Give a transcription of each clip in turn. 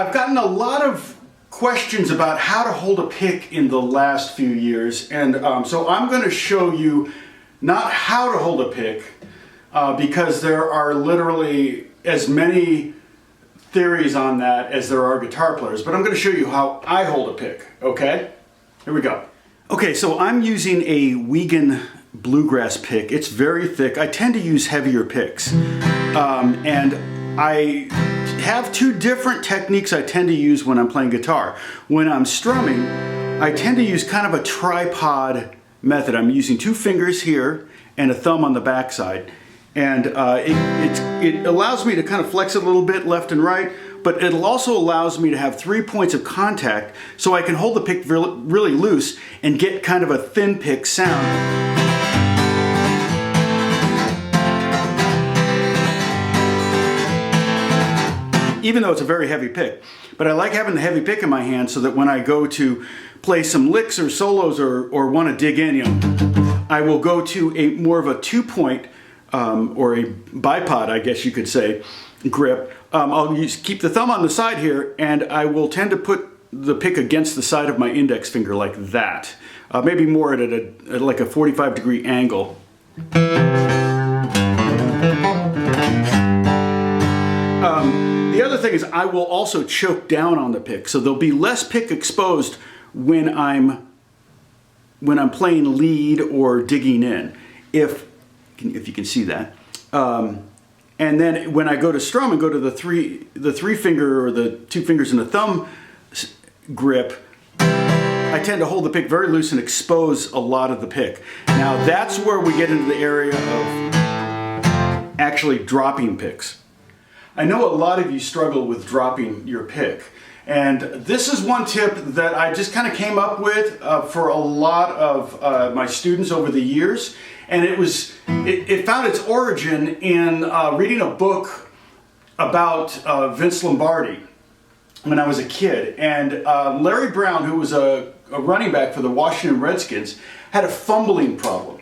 I've gotten a lot of questions about how to hold a pick in the last few years, and so I'm going to show you not how to hold a pick, because there are literally as many theories on that as there are guitar players, but I'm going to show you how I hold a pick, okay? Here we go. Okay, so I'm using a Wiegand bluegrass pick. It's very thick. I tend to use heavier picks, and I have two different techniques I tend to use when I'm playing guitar. When I'm strumming, I tend to use kind of a tripod method. I'm using two fingers here and a thumb on the backside, and it allows me to kind of flex it a little bit left and right, but it also allows me to have 3 points of contact so I can hold the pick really loose and get kind of a thin pick sound. Even though it's a very heavy pick. But I like having the heavy pick in my hand so that when I go to play some licks or solos or want to dig in, I will go to a more of a 2-point or a bipod, I guess you could say, grip. I'll keep the thumb on the side here, and I will tend to put the pick against the side of my index finger like that. Maybe more at like a 45-degree angle. The other thing is I will also choke down on the pick, so there'll be less pick exposed when I'm playing lead or digging in, if you can see that. And then when I go to strum and go to the three finger or the 2 fingers and the thumb grip, I tend to hold the pick very loose and expose a lot of the pick. Now that's where we get into the area of actually dropping picks. I know a lot of you struggle with dropping your pick, and this is one tip that I just kind of came up with for a lot of my students over the years, and it found its origin in reading a book about Vince Lombardi when I was a kid. And Larry Brown, who was a running back for the Washington Redskins, had a fumbling problem,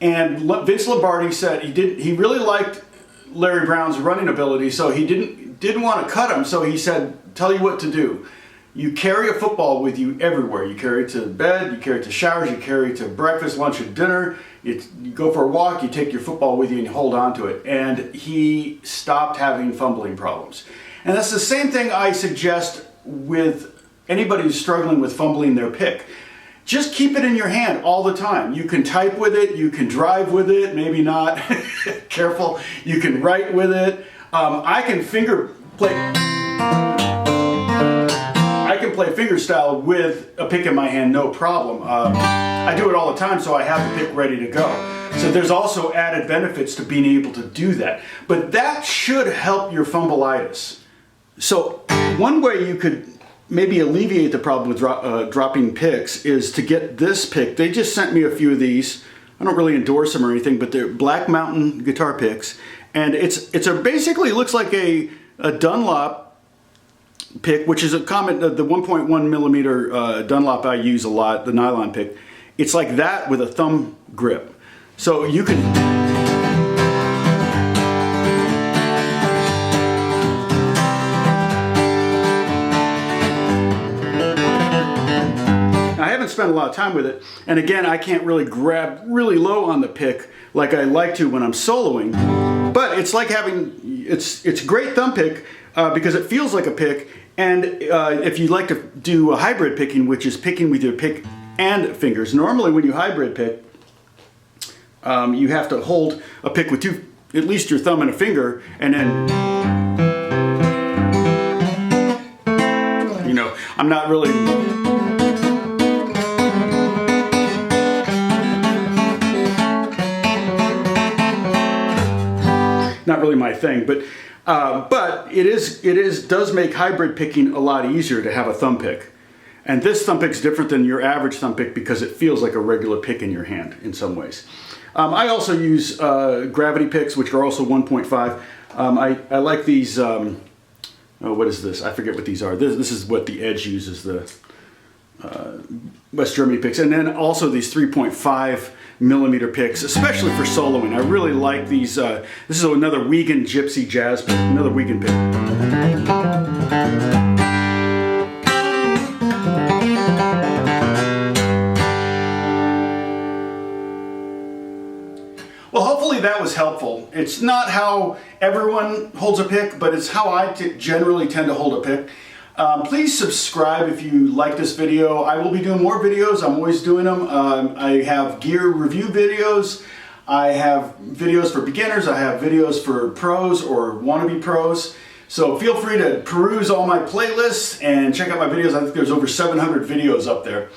and Vince Lombardi said he really liked Larry Brown's running ability, so he didn't want to cut him, so he said, tell you what to do. You carry a football with you everywhere. You carry it to bed, you carry it to showers, you carry it to breakfast, lunch, and dinner. You go for a walk, you take your football with you and you hold on to it. And he stopped having fumbling problems. And that's the same thing I suggest with anybody who's struggling with fumbling their pick. Just keep it in your hand all the time. You can type with it, you can drive with it, maybe not, careful. You can write with it. I can play fingerstyle with a pick in my hand, no problem. I do it all the time, so I have the pick ready to go. So there's also added benefits to being able to do that. But that should help your fumbleitis. So one way you could maybe alleviate the problem with dropping picks is to get this pick. They just sent me a few of these. I don't really endorse them or anything, but they're Black Mountain guitar picks, and basically looks like a Dunlop pick, which is a common, the 1.1 millimeter Dunlop I use a lot, the nylon pick. It's like that with a thumb grip, so you can. I haven't spent a lot of time with it, and again, I can't really grab really low on the pick like I like to when I'm soloing, but it's like it's a great thumb pick because it feels like a pick, and if you like to do a hybrid picking, which is picking with your pick and fingers, normally when you hybrid pick, you have to hold a pick with at least your thumb and a finger, and then, I'm not really. Not really my thing, but it does make hybrid picking a lot easier to have a thumb pick. And this thumb pick is different than your average thumb pick because it feels like a regular pick in your hand in some ways. I also use gravity picks, which are also 1.5. I like these. What is this? I forget what these are. This is what the Edge uses, the West Germany picks, and then also these 3.5 millimeter picks, especially for soloing. I really like these. This is another Wiegand Gypsy Jazz pick, another Wiegand pick. was helpful. It's not how everyone holds a pick, but it's how I generally tend to hold a pick. Please subscribe if you like this video. I will be doing more videos. I'm always doing them. I have gear review videos. I have videos for beginners. I have videos for pros or wannabe pros. So feel free to peruse all my playlists and check out my videos. I think there's over 700 videos up there.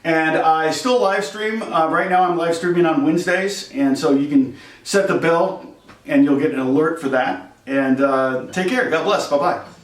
And I still live stream. Right now I'm live streaming on Wednesdays. And so you can set the bell and you'll get an alert for that. And take care. God bless. Bye-bye.